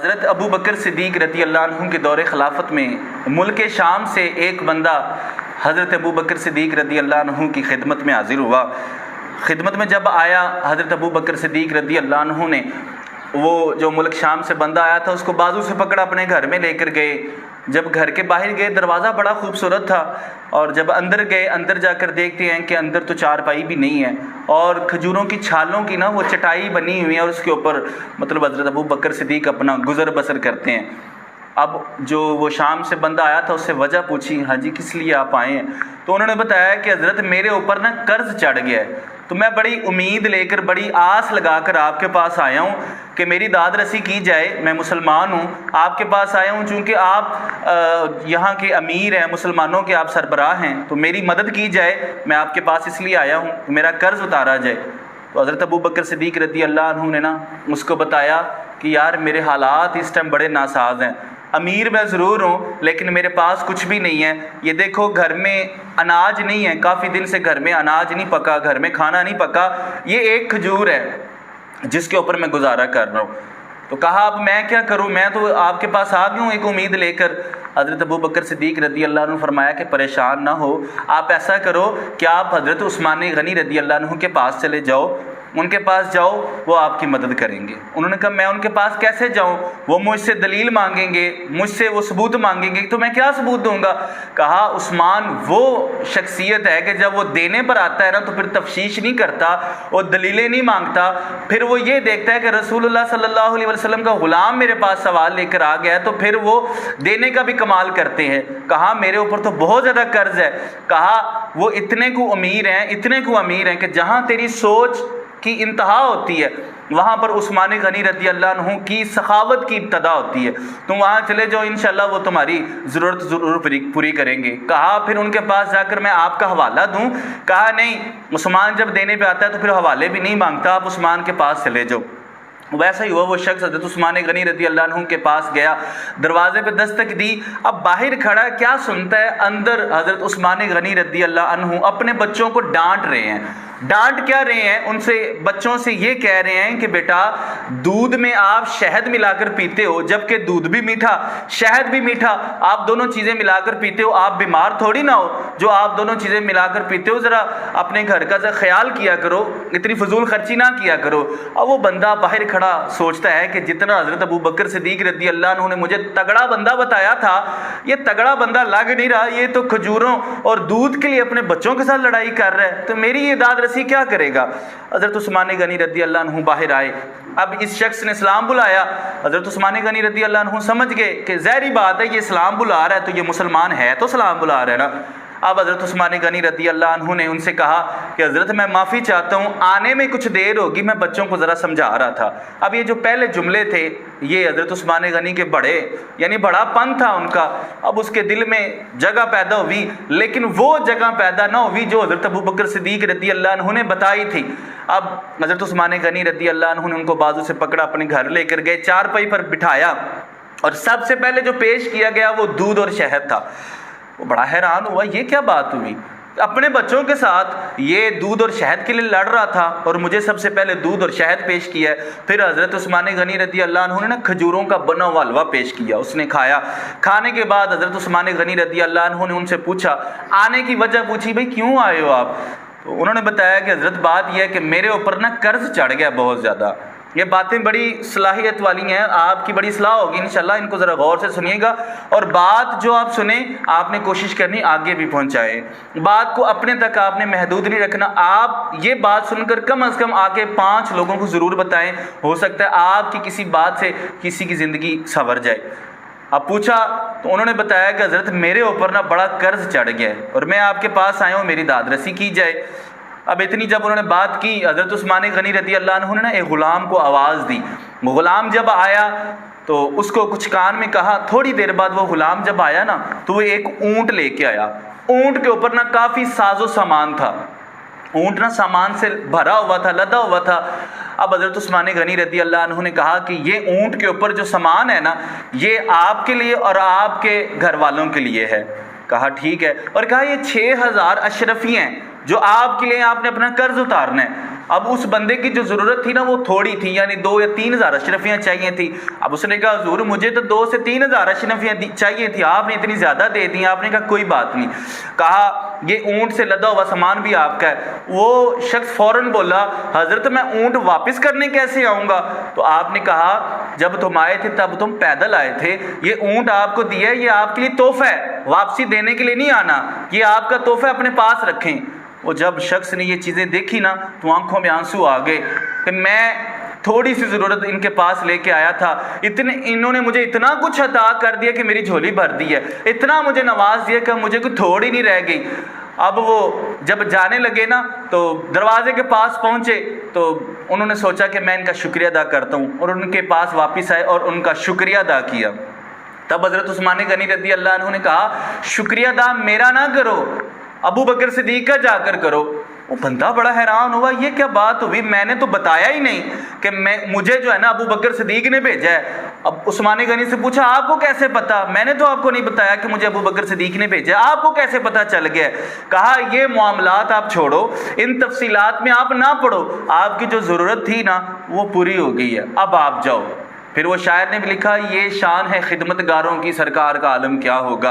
حضرت ابو بکر صدیق رضی اللہ عنہ کے دور خلافت میں ملک شام سے ایک بندہ حضرت ابو بکر صدیق رضی اللہ عنہ کی خدمت میں حاضر ہوا۔ خدمت میں جب آیا حضرت ابو بکر صدیق رضی اللہ عنہ نے وہ جو ملک شام سے بندہ آیا تھا اس کو بازو سے پکڑا اپنے گھر میں لے کر گئے۔ جب گھر کے باہر گئے دروازہ بڑا خوبصورت تھا، اور جب اندر گئے اندر جا کر دیکھتے ہیں کہ اندر تو چارپائی بھی نہیں ہے اور کھجوروں کی چھالوں کی وہ چٹائی بنی ہوئی ہے، اور اس کے اوپر حضرت ابو بکر صدیق اپنا گزر بسر کرتے ہیں۔ اب جو وہ شام سے بندہ آیا تھا اس سے وجہ پوچھی، ہاں جی کس لیے آپ آئے ہیں؟ تو انہوں نے بتایا کہ حضرت میرے اوپر قرض چڑھ گیا ہے، تو میں بڑی امید لے کر بڑی آس لگا کر آپ کے پاس آیا ہوں کہ میری داد رسی کی جائے۔ میں مسلمان ہوں، آپ کے پاس آیا ہوں چونکہ آپ یہاں کے امیر ہیں، مسلمانوں کے آپ سربراہ ہیں، تو میری مدد کی جائے۔ میں آپ کے پاس اس لیے آیا ہوں کہ میرا قرض اتارا جائے۔ تو حضرت ابو بکر صدیق رضی اللہ عنہ نے اس کو بتایا کہ یار میرے حالات اس ٹائم بڑے ناساز ہیں، امیر میں ضرور ہوں لیکن میرے پاس کچھ بھی نہیں ہے۔ یہ دیکھو گھر میں اناج نہیں ہے، کافی دن سے گھر میں اناج نہیں پکا، گھر میں کھانا نہیں پکا، یہ ایک کھجور ہے جس کے اوپر میں گزارا کر رہا ہوں۔ تو کہا اب میں کیا کروں، میں تو آپ کے پاس آ گیا ہوں ایک امید لے کر۔ حضرت ابو بکر صدیق رضی اللہ عنہ فرمایا کہ پریشان نہ ہو، آپ ایسا کرو کہ آپ حضرت عثمان غنی رضی اللہ عنہ کے پاس چلے جاؤ، ان کے پاس جاؤ، وہ آپ کی مدد کریں گے۔ انہوں نے کہا میں ان کے پاس کیسے جاؤں، وہ مجھ سے دلیل مانگیں گے، مجھ سے وہ ثبوت مانگیں گے، تو میں کیا ثبوت دوں گا؟ کہا عثمان وہ شخصیت ہے کہ جب وہ دینے پر آتا ہے تو پھر تفشیش نہیں کرتا، وہ دلیلیں نہیں مانگتا، پھر وہ یہ دیکھتا ہے کہ رسول اللہ صلی اللہ علیہ وسلم کا غلام میرے پاس سوال لے کر آ گیا ہے تو پھر وہ دینے کا بھی کمال کرتے ہیں۔ کہا میرے اوپر تو بہت زیادہ قرض ہے۔ کہا وہ اتنے کو امیر ہیں کہ جہاں تیری سوچ کی انتہا ہوتی ہے وہاں پر عثمان غنی رضی اللہ عنہ کی سخاوت کی ابتدا ہوتی ہے، تم وہاں چلے جاؤ، انشاءاللہ وہ تمہاری ضرورت ضرور پوری کریں گے۔ کہا پھر ان کے پاس جا کر میں آپ کا حوالہ دوں؟ کہا نہیں، عثمان جب دینے پہ آتا ہے تو پھر حوالے بھی نہیں مانگتا، آپ عثمان کے پاس چلے جاؤ۔ ویسا ہی ہوا، وہ شخص حضرت عثمان غنی رضی اللہ عنہ کے پاس گیا، دروازے پہ دستک دی، اب باہر کھڑا کیا سنتا ہے، اندر حضرت عثمان غنی رضی اللہ عنہ اپنے بچوں کو ڈانٹ رہے ہیں۔ ڈانٹ کیا رہے ہیں؟ ان سے بچوں سے یہ کہہ رہے ہیں کہ بیٹا دودھ میں آپ شہد ملا کر پیتے ہو، جبکہ دودھ بھی میٹھا شہد بھی میٹھا، آپ دونوں چیزیں ملا کر پیتے ہو، آپ بیمار تھوڑی نہ ہو جو آپ دونوں چیزیں ملا کر پیتے ہو، ذرا اپنے گھر کا خیال کیا کرو، اتنی فضول خرچی نہ کیا کرو۔ اور وہ بندہ باہر کھڑا سوچتا ہے کہ جتنا حضرت ابو بکر صدیق رضی اللہ عنہ نے مجھے تگڑا بندہ بتایا تھا، یہ تگڑا بندہ لگ نہیں رہا، یہ تو کھجوروں اور دودھ کے لیے اپنے بچوں کے ساتھ لڑائی کر رہا ہے، تو میری یہ داد رسی کیا کرے گا؟ حضرت عثمان غنی رضی اللہ عنہ باہر آئے، اب اس شخص نے اسلام بلایا، حضرت عثمان غنی رضی اللہ عنہ سمجھ گئے کہ ظاہری بات ہے یہ اسلام بلا رہا ہے تو یہ مسلمان ہے تو اسلام بلا رہا ہے نا۔ اب حضرت عثمان غنی رضی اللہ عنہ نے ان سے کہا کہ حضرت میں معافی چاہتا ہوں، آنے میں کچھ دیر ہوگی، میں بچوں کو ذرا سمجھا رہا تھا۔ اب یہ جو پہلے جملے تھے یہ حضرت عثمان غنی کے بڑا پن تھا ان کا، اب اس کے دل میں جگہ پیدا ہوئی، لیکن وہ جگہ پیدا نہ ہوئی جو حضرت ابو بکر صدیق رضی اللہ عنہ نے بتائی تھی۔ اب حضرت عثمان غنی رضی اللہ عنہ نے ان کو بازو سے پکڑا، اپنے گھر لے کر گئے، چارپائی پر بٹھایا، اور سب سے پہلے جو پیش کیا گیا وہ دودھ اور شہد تھا۔ وہ بڑا حیران ہوا، یہ کیا بات ہوئی؟ اپنے بچوں کے ساتھ یہ دودھ اور شہد کے لیے لڑ رہا تھا اور مجھے سب سے پہلے دودھ اور شہد پیش کیا ہے۔ پھر حضرت عثمان غنی رضی اللہ عنہ نے کھجوروں کا بنا ہوا حلوہ پیش کیا، اس نے کھایا۔ کھانے کے بعد حضرت عثمان غنی رضی اللہ عنہ نے ان سے پوچھا، آنے کی وجہ پوچھی، بھئی کیوں آئے ہو آپ؟ تو انہوں نے بتایا کہ حضرت بات یہ ہے کہ میرے اوپر قرض چڑھ گیا بہت زیادہ۔ یہ باتیں بڑی صلاحیت والی ہیں، آپ کی بڑی اصلاح ہوگی انشاءاللہ، ان کو ذرا غور سے سنیے گا، اور بات جو آپ سنیں آپ نے کوشش کرنی آگے بھی پہنچائیں، بات کو اپنے تک آپ نے محدود نہیں رکھنا۔ آپ یہ بات سن کر کم از کم آگے 5 لوگوں کو ضرور بتائیں، ہو سکتا ہے آپ کی کسی بات سے کسی کی زندگی سنور جائے۔ اب پوچھا تو انہوں نے بتایا کہ حضرت میرے اوپر بڑا قرض چڑھ گیا ہے اور میں آپ کے پاس آیا ہوں، میری داد رسی کی جائے۔ اب اتنی جب انہوں نے بات کی، حضرت عثمان غنی رضی اللہ عنہ نے ایک غلام کو آواز دی، وہ غلام جب آیا تو اس کو کچھ کان میں کہا، تھوڑی دیر بعد وہ غلام جب آیا تو وہ ایک اونٹ لے کے آیا، اونٹ کے اوپر کافی ساز و سامان تھا، اونٹ سامان سے بھرا ہوا تھا، لدا ہوا تھا۔ اب حضرت عثمان غنی رضی اللہ عنہ نے کہا کہ یہ اونٹ کے اوپر جو سامان ہے یہ آپ کے لیے اور آپ کے گھر والوں کے لیے ہے۔ کہا ٹھیک ہے، اور کہا یہ 6000 اشرفی ہیں، جو آپ کے لیے آپ نے اپنا قرض اتارنا ہے. اب اس بندے کی جو ضرورت تھی نا وہ تھوڑی تھی، یعنی 2 یا 3 ہزار اشرفیاں چاہیے تھی. اب اس نے کہا حضور مجھے تو 2 سے 3 ہزار اشرفیاں چاہیے تھی، آپ نے اتنی زیادہ دے دی. آپ نے کہا کوئی بات نہیں. کہا یہ اونٹ سے لدا ہوا سامان بھی آپ کا ہے. وہ شخص فوراً بولا حضرت میں اونٹ واپس کرنے کیسے آؤں گا؟ تو آپ نے کہا جب تم آئے تھے تب تم پیدل آئے تھے، یہ اونٹ آپ کو دیا ہے، یہ آپ کے لیے تحفہ ہے، واپسی دینے کے لیے نہیں آنا، یہ آپ کا تحفہ اپنے پاس رکھیں. وہ جب شخص نے یہ چیزیں دیکھی نا تو آنکھوں میں آنسو آ گئے کہ میں تھوڑی سی ضرورت ان کے پاس لے کے آیا تھا، انہوں نے مجھے اتنا کچھ عطا کر دیا کہ میری جھولی بھر دی ہے، اتنا مجھے نواز دیا کہ مجھے کوئی تھوڑی نہیں رہ گئی. اب وہ جب جانے لگے نا تو دروازے کے پاس پہنچے تو انہوں نے سوچا کہ میں ان کا شکریہ ادا کرتا ہوں، اور ان کے پاس واپس آئے اور ان کا شکریہ ادا کیا. تب حضرت عثمان غنی رضی اللہ عنہ نے کہا شکریہ ادا میرا نہ کرو، ابو بکر صدیق کا جا کر کرو. وہ بندہ بڑا حیران ہوا، یہ کیا بات ہوئی، میں نے تو بتایا ہی نہیں کہ مجھے جو ہے نا ابو بکر صدیق نے بھیجا ہے. اب عثمان غنی سے پوچھا آپ کو کیسے پتا؟ میں نے تو آپ کو نہیں بتایا کہ مجھے ابو بکر صدیق نے بھیجا ہے، آپ کو کیسے پتا چل گیا؟ کہا یہ معاملات آپ چھوڑو، ان تفصیلات میں آپ نہ پڑھو، آپ کی جو ضرورت تھی نا وہ پوری ہو گئی ہے، اب آپ جاؤ. پھر وہ شاعر نے بھی لکھا یہ شان ہے خدمت گاروں کی، سرکار کا عالم کیا ہوگا.